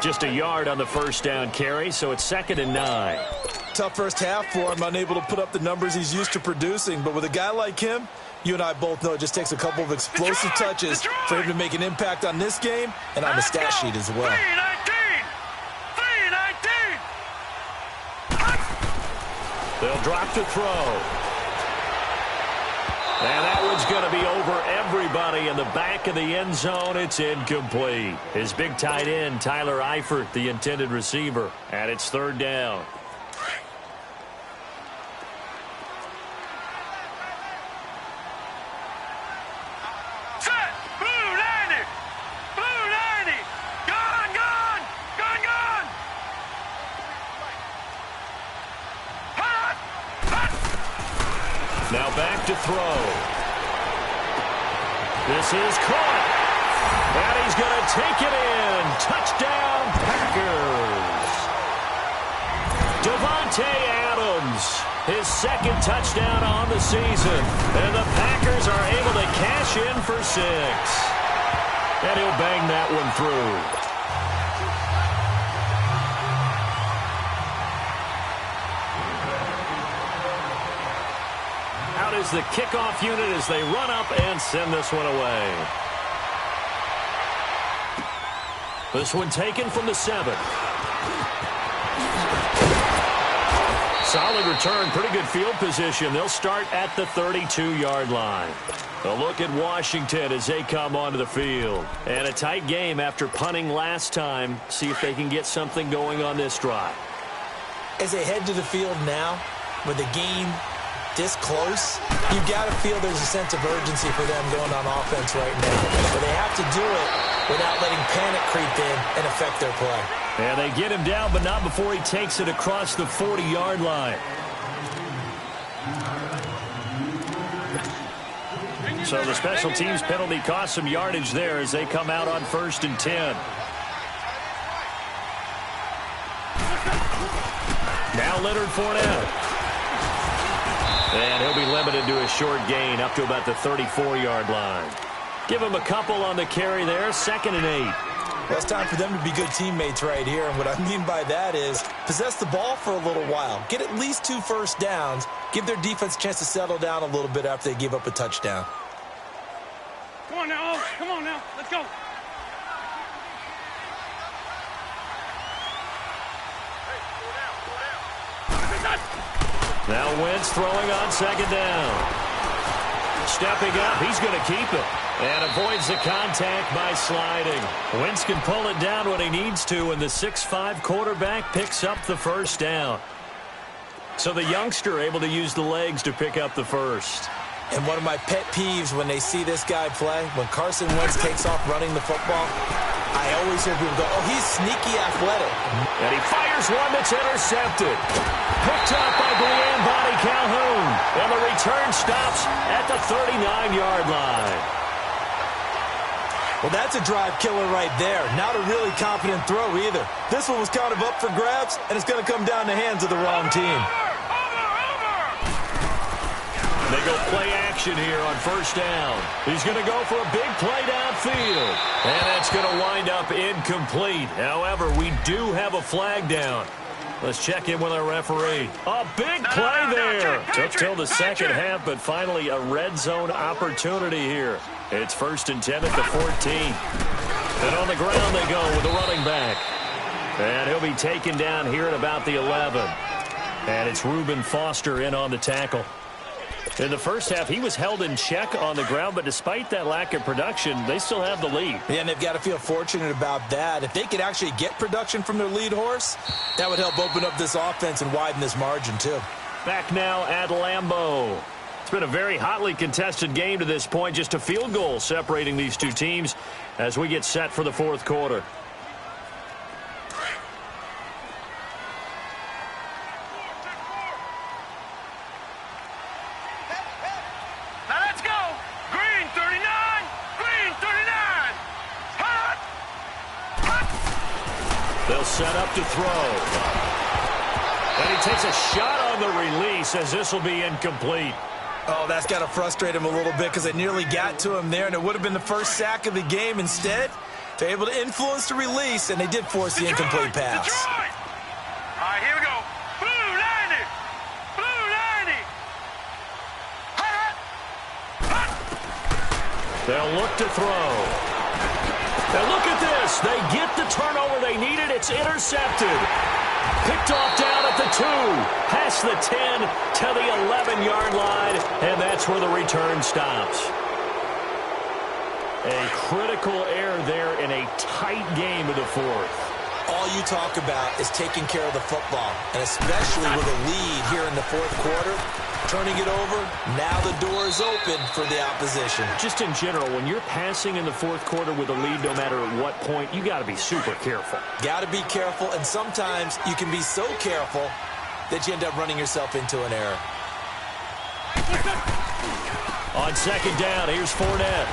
[SPEAKER 5] Just a yard on the 1st down carry, so it's 2nd and 9.
[SPEAKER 6] Tough first half for him, unable to put up the numbers he's used to producing. But with a guy like him, you and I both know it just takes a couple of explosive touches for him to make an impact on this game and on the stat sheet as well.
[SPEAKER 7] 3:19.
[SPEAKER 5] They'll drop to throw. And that one's going to be over everybody in the back of the end zone. It's incomplete. His big tight end, Tyler Eifert, the intended receiver. And it's 3rd down.
[SPEAKER 7] Set. Blue 90. Blue 90. Gone, gone. Gone, gone. Hot. Hot.
[SPEAKER 5] Now back to throw. This is caught. And he's going to take it in. Touchdown, Packers. Devontae Adams, his 2nd touchdown on the season. And the Packers are able to cash in for 6. And he'll bang that one through. Out is the kickoff unit as they run up and send this one away. This one taken from the 7. Solid return, pretty good field position. They'll start at the 32-yard line. A look at Washington as they come onto the field. And a tight game after punting last time. See if they can get something going on this drive.
[SPEAKER 6] As they head to the field now, with the game this close, You've got to feel there's a sense of urgency for them going on offense right now. But they have to do it without letting panic creep in and affect their play.
[SPEAKER 5] And they get him down, but not before he takes it across the 40-yard line. So the special teams penalty cost some yardage there as they come out on 1st and 10. Now Leonard Fournette. And he'll be limited to a short gain up to about the 34-yard line. Give him a couple on the carry there, 2nd and 8.
[SPEAKER 6] Well, it's time for them to be good teammates right here. And what I mean by that is possess the ball for a little while. Get at least 2 first downs. Give their defense a chance to settle down a little bit after they give up a touchdown.
[SPEAKER 7] Come on now, come on now, let's go.
[SPEAKER 5] Now Wentz throwing on 2nd down. Stepping up, he's going to keep it. And avoids the contact by sliding. Wentz can pull it down when he needs to, and the 6'5" quarterback picks up the first down. So the youngster able to use the legs to pick up the first.
[SPEAKER 6] And one of my pet peeves when they see this guy play, when Carson Wentz takes off running the football, I always hear people go, oh, he's sneaky athletic.
[SPEAKER 5] And he fires one that's intercepted. Picked up by Brian Body Calhoun. And the return stops at the 39-yard line.
[SPEAKER 6] Well, that's a drive killer right there. Not a really confident throw either. This one was kind of up for grabs, and it's going to come down the hands of the wrong team.
[SPEAKER 5] They go play action here on 1st down. He's going to go for a big play downfield. And that's going to wind up incomplete. However, we do have a flag down. Let's check in with our referee. A big play there. Took till the second half, but finally a red zone opportunity here. It's 1st and 10 at the 14. And on the ground they go with the running back. And he'll be taken down here at about the 11. And it's Reuben Foster in on the tackle. In the first half, he was held in check on the ground, but despite that lack of production, they still have the lead.
[SPEAKER 6] Yeah, and they've got to feel fortunate about that. If they could actually get production from their lead horse, that would help open up this offense and widen this margin, too.
[SPEAKER 5] Back now at Lambeau. It's been a very hotly contested game to this point. Just a field goal separating these two teams as we get set for the 4th quarter. They'll set up to throw. And he takes a shot on the release as this will be incomplete.
[SPEAKER 6] Oh, that's got to frustrate him a little bit because it nearly got to him there, and it would have been the first sack of the game. Instead, they're able to influence the release, and they did force the incomplete pass.
[SPEAKER 7] Detroit. All right, here we go. Blue 90. Blue 90. Hot.
[SPEAKER 5] They'll look to throw. Now look at this. They get the turnover they needed. It's intercepted. Picked off down at the 2. Past the 10 to the 11-yard line. And that's where the return stops. A critical error there in a tight game of the 4th.
[SPEAKER 6] All you talk about is taking care of the football, and especially with a lead here in the 4th quarter, turning it over, now the door is open for the opposition.
[SPEAKER 5] Just in general, when you're passing in the 4th quarter with a lead, no matter at what point, you got to be super careful.
[SPEAKER 6] Got to be careful, and sometimes you can be so careful that you end up running yourself into an error.
[SPEAKER 5] On 2nd down, here's Fournette.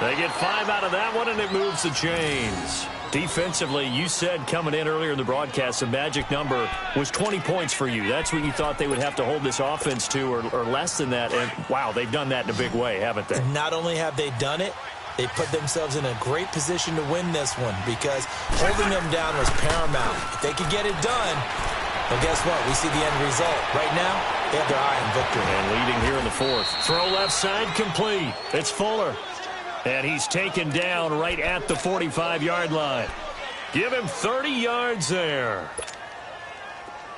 [SPEAKER 5] They get 5 out of that one, and it moves the chains. Defensively, you said coming in earlier in the broadcast, the magic number was 20 points for you. That's what you thought they would have to hold this offense to, or less than that. And, wow, they've done that in a big way, haven't they?
[SPEAKER 6] Not only have they done it, they put themselves in a great position to win this one because holding them down was paramount. If they could get it done, well, guess what? We see the end result. Right now, they have their eye on victory.
[SPEAKER 5] And leading here in the 4th. Throw left side complete. It's Fuller. And he's taken down right at the 45-yard line. Give him 30 yards there.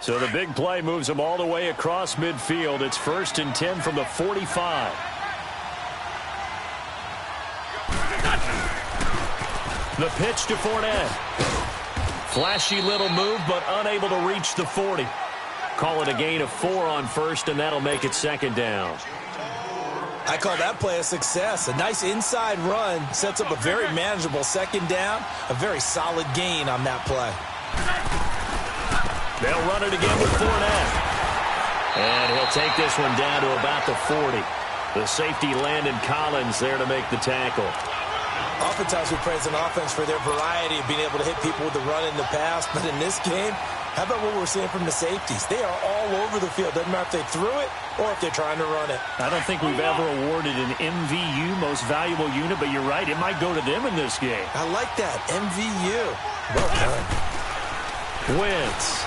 [SPEAKER 5] So the big play moves him all the way across midfield. It's 1st and 10 from the 45. The pitch to Fournette. Flashy little move, but unable to reach the 40. Call it a gain of 4 on first, and that'll make it second down.
[SPEAKER 6] I call that play a success. A nice inside run sets up a very manageable second down, a very solid gain on that play.
[SPEAKER 5] They'll run it again with Fournette. And he'll take this one down to about the 40. The safety, Landon Collins, there to make the tackle.
[SPEAKER 6] Oftentimes we praise an offense for their variety of being able to hit people with the run in the pass, but in this game, how about what we're seeing from the safeties? They are all over the field. Doesn't matter if they threw it or if they're trying to run it.
[SPEAKER 5] I don't think we've ever awarded an MVU, most valuable unit, but you're right, it might go to them in this game.
[SPEAKER 6] I like that, MVU. Well done.
[SPEAKER 5] Wentz.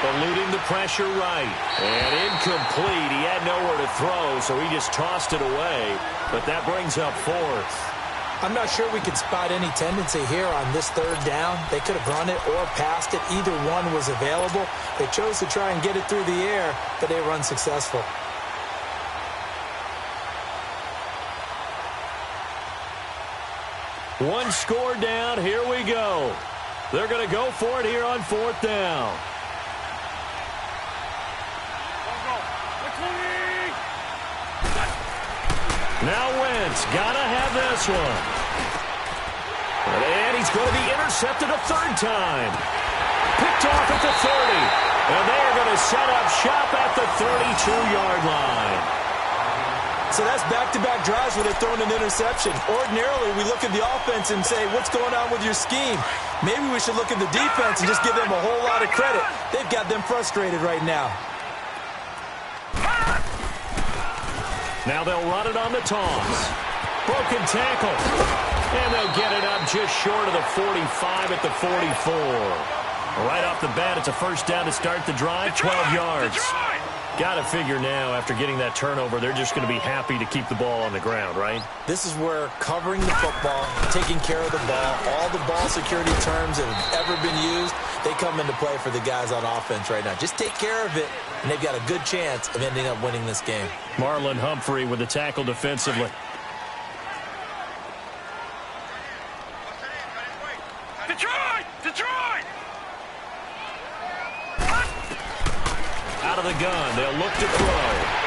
[SPEAKER 5] Eluding the pressure right. And incomplete. He had nowhere to throw, so he just tossed it away. But that brings up 4th.
[SPEAKER 6] I'm not sure we could spot any tendency here on this third down. They could have run it or passed it. Either one was available. They chose to try and get it through the air, but they were unsuccessful.
[SPEAKER 5] One score down. Here we go. They're going to go for it here on 4th down. Now Wentz, gotta have this one. And he's going to be intercepted a 3rd time. Picked off at the 30. And they are going to set up shop at the 32-yard line.
[SPEAKER 6] So that's back-to-back drives where they're throwing an interception. Ordinarily, we look at the offense and say, what's going on with your scheme? Maybe we should look at the defense and just give them a whole lot of credit. They've got them frustrated right now.
[SPEAKER 5] Now they'll run it on the toss. Broken tackle. And they'll get it up just short of the 45 at the 44. Right off the bat, it's a first down to start the drive, 12 yards. Got to figure now, after getting that turnover, they're just going to be happy to keep the ball on the ground, right?
[SPEAKER 6] This is where covering the football, taking care of the ball, all the ball security terms that have ever been used, they come into play for the guys on offense right now. Just take care of it, and they've got a good chance of ending up winning this game.
[SPEAKER 5] Marlon Humphrey with the tackle defensively.
[SPEAKER 7] Detroit! Detroit!
[SPEAKER 5] Out of the gun. They'll look to throw.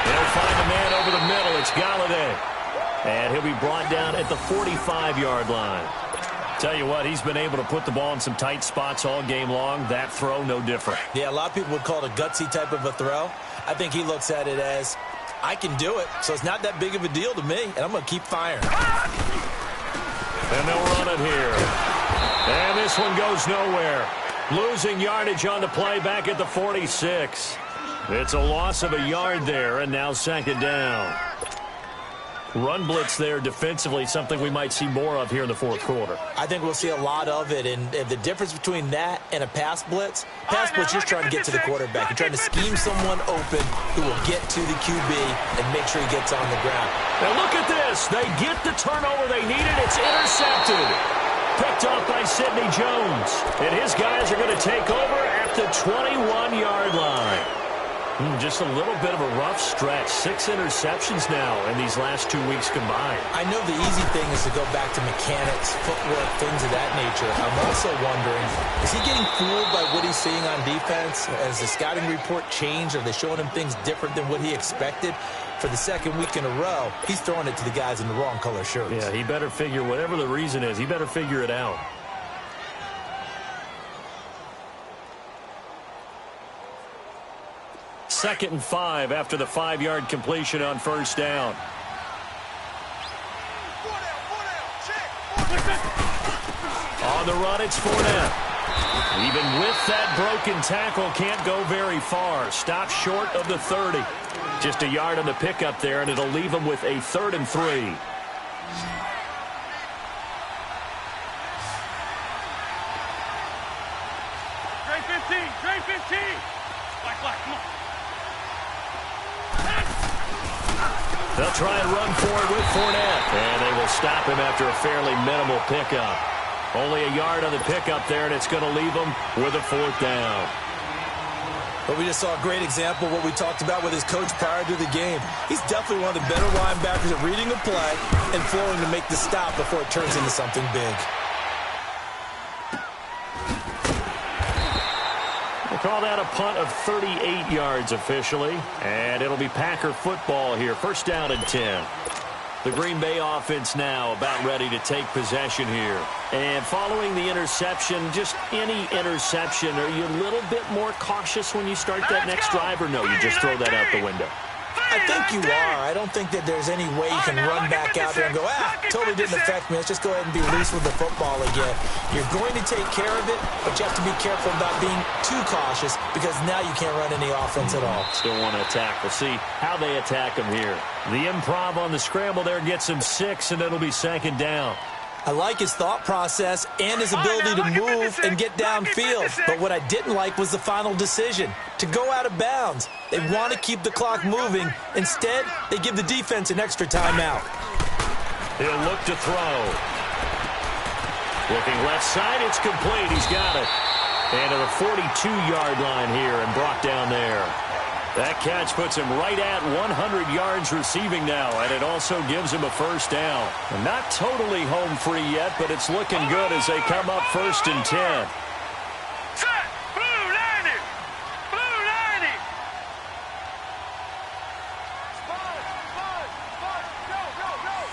[SPEAKER 5] They'll find a man over the middle. It's Galladay. And he'll be brought down at the 45-yard line. Tell you what, he's been able to put the ball in some tight spots all game long. That throw, no different.
[SPEAKER 6] Yeah, a lot of people would call it a gutsy type of a throw. I think he looks at it as, I can do it, so it's not that big of a deal to me, and I'm going to keep firing.
[SPEAKER 5] And they'll run it here. And this one goes nowhere. Losing yardage on the play back at the 46. It's a loss of a yard there, and now second down. Run blitz there defensively, something we might see more of here in the 4th quarter.
[SPEAKER 6] I think we'll see a lot of it, and the difference between that and a pass blitz, you're trying to get to the quarterback. You're trying to scheme someone open who will get to the QB and make sure he gets on the ground.
[SPEAKER 5] Now look at this. They get the turnover they needed. It's intercepted. Picked off by Sidney Jones. And his guys are going to take over at the 21-yard line. Just a little bit of a rough stretch. 6 interceptions now in these last 2 weeks combined.
[SPEAKER 6] I know the easy thing is to go back to mechanics, footwork, things of that nature. I'm also wondering, is he getting fooled by what he's seeing on defense? Has the scouting report changed? Are they showing him things different than what he expected? For the second week in a row, he's throwing it to the guys in the wrong color shirts.
[SPEAKER 5] Yeah, he better figure, whatever the reason is, he better figure it out. Second and 5 after the 5-yard completion on first down. On the run, it's Fournette. Even with that broken tackle, can't go very far. Stop short of the 30. Just a yard on the pickup there, and it'll leave him with a 3rd and 3.
[SPEAKER 7] Trey 15! Trey 15! Black, come on.
[SPEAKER 5] They'll try and run for it with Fournette. And they will stop him after a fairly minimal pickup. Only a yard on the pickup there, and it's going to leave him with a 4th down.
[SPEAKER 6] But we just saw a great example of what we talked about with his coach prior to the game. He's definitely one of the better linebackers at reading a play and flowing to make the stop before it turns into something big.
[SPEAKER 5] Call that a punt of 38 yards officially. And it'll be Packer football here. First down and 10. The Green Bay offense now about ready to take possession here. And following the interception, just any interception, are you a little bit more cautious when you start that next drive, or no, you just throw that out the window?
[SPEAKER 6] I think you are. I don't think that there's any way you can run back out there and go, totally didn't affect me. Let's just go ahead and be loose with the football again. You're going to take care of it, but you have to be careful about being too cautious because now you can't run any offense at all.
[SPEAKER 5] Still want to attack. We'll see how they attack them here. The improv on the scramble there gets him 6, and it'll be second down.
[SPEAKER 6] I like his thought process and his ability to move and get downfield. But what I didn't like was the final decision, to go out of bounds. They want to keep the clock moving. Instead, they give the defense an extra timeout.
[SPEAKER 5] He'll look to throw. Looking left side, it's complete. He's got it. And to the 42-yard line here and brought down there. That catch puts him right at 100 yards receiving now, and it also gives him a first down. Not totally home free yet, but it's looking good as they come up first and 10.
[SPEAKER 7] Set! Blue 90! Blue 90! Go, go, go!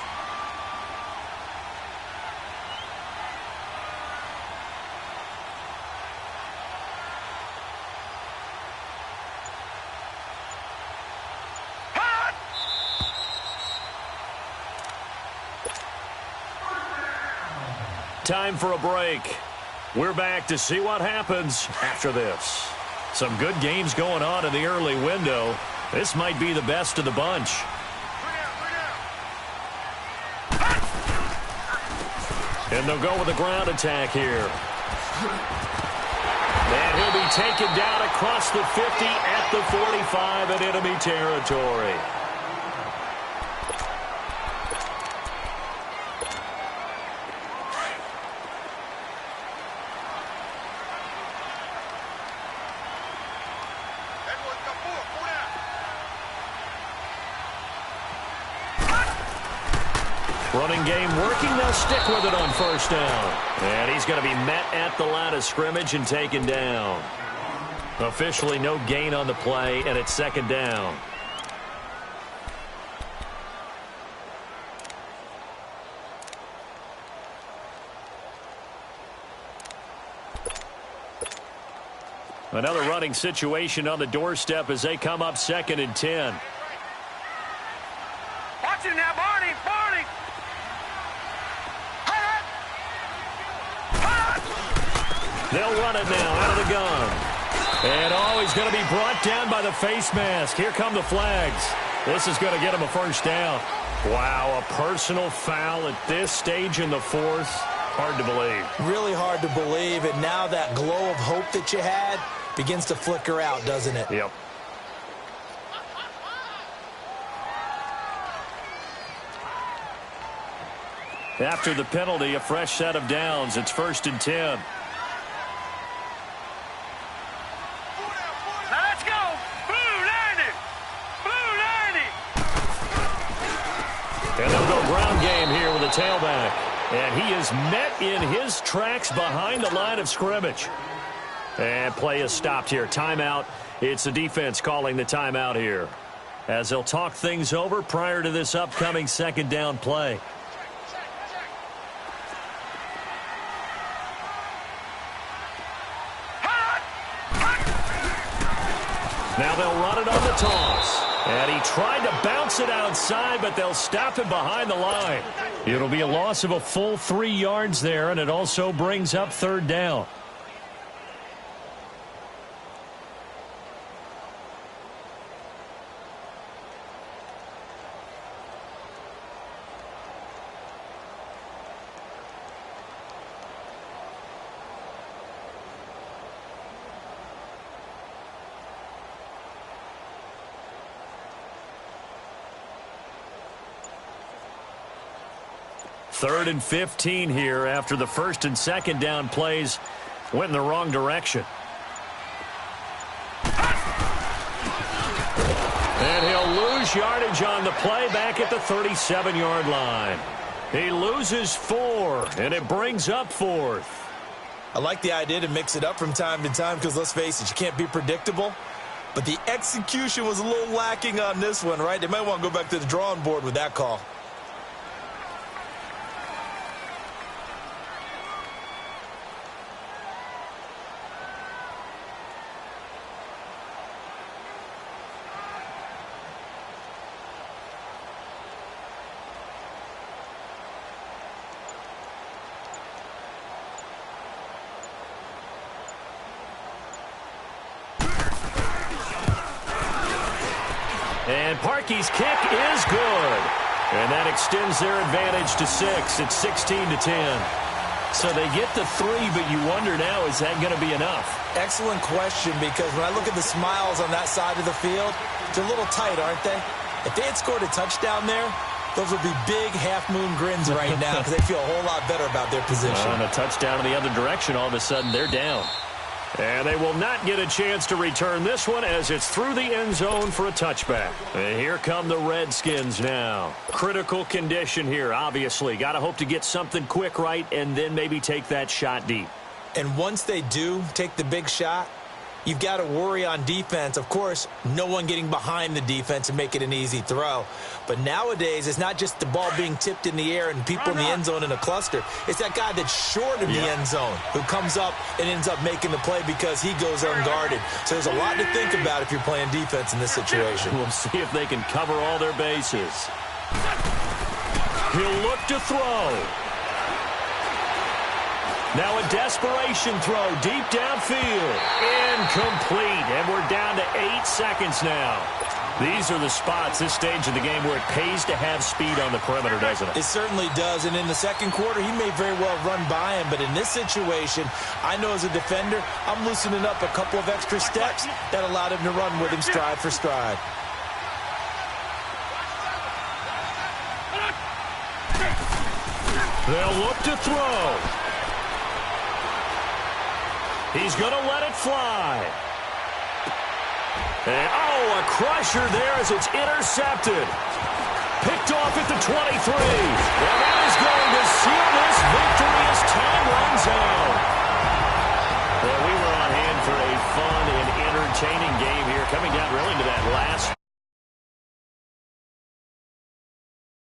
[SPEAKER 5] Time for a break. We're back to see what happens after this. Some good games going on in the early window. This might be the best of the bunch. And they'll go with a ground attack here. And he'll be taken down across the 50 at the 45 in enemy territory. Running game working. They'll stick with it on first down. And he's going to be met at the line of scrimmage and taken down. Officially no gain on the play, and it's second down. Another running situation on the doorstep as they come up second and 10.
[SPEAKER 7] Watch him now, Barney! Barney!
[SPEAKER 5] They'll run it now out of the gun. And he's going to be brought down by the face mask. Here come the flags. This is going to get him a first down. Wow, a personal foul at this stage in the fourth. Hard to believe.
[SPEAKER 6] Really hard to believe, and now that glow of hope that you had begins to flicker out, doesn't it?
[SPEAKER 5] Yep. After the penalty, a fresh set of downs. It's first and 10.
[SPEAKER 7] Now let's go! Blue 90! Blue 90!
[SPEAKER 5] And they'll go ground game here with a tailback. And he is met in his tracks behind the line of scrimmage. And play is stopped here. Timeout. It's the defense calling the timeout here, as they'll talk things over prior to this upcoming second down play. Now they'll run it on the toss. And he tried to bounce it outside, but they'll stop him behind the line. It'll be a loss of a full 3 yards there, and it also brings up third down. Third and 15 here after the first and second down plays went in the wrong direction. And he'll lose yardage on the play back at the 37-yard line. He loses 4, and it brings up fourth.
[SPEAKER 6] I like the idea to mix it up from time to time because, let's face it, you can't be predictable. But the execution was a little lacking on this one, right? They might want to go back to the drawing board with that call.
[SPEAKER 5] And Parkey's kick is good. And that extends their advantage to 6. It's 16-10. So they get the 3, but you wonder now, is that going to be enough?
[SPEAKER 6] Excellent question, because when I look at the smiles on that side of the field, they're a little tight, aren't they? If they had scored a touchdown there, those would be big half-moon grins right now because they feel a whole lot better about their position.
[SPEAKER 5] And a touchdown in the other direction, all of a sudden they're down. And they will not get a chance to return this one as it's through the end zone for a touchback. And here come the Redskins now. Critical condition here, obviously. Got to hope to get something quick right and then maybe take that shot deep.
[SPEAKER 6] And once they do take the big shot, you've got to worry on defense. Of course, no one getting behind the defense and make it an easy throw. But nowadays, it's not just the ball being tipped in the air and people in the end zone in a cluster. It's that guy that's short of the end zone who comes up and ends up making the play because he goes unguarded. So there's a lot to think about if you're playing defense in this situation.
[SPEAKER 5] We'll see if they can cover all their bases. He'll look to throw. Now a desperation throw deep downfield. Incomplete. And we're down to 8 seconds now. These are the spots, this stage of the game, where it pays to have speed on the perimeter, doesn't it?
[SPEAKER 6] It certainly does. And in the second quarter, he may very well run by him. But in this situation, I know as a defender, I'm loosening up a couple of extra steps that allowed him to run with him stride for stride.
[SPEAKER 5] They'll look to throw. He's going to let it fly. And, a crusher there as it's intercepted. Picked off at the 23. And that is going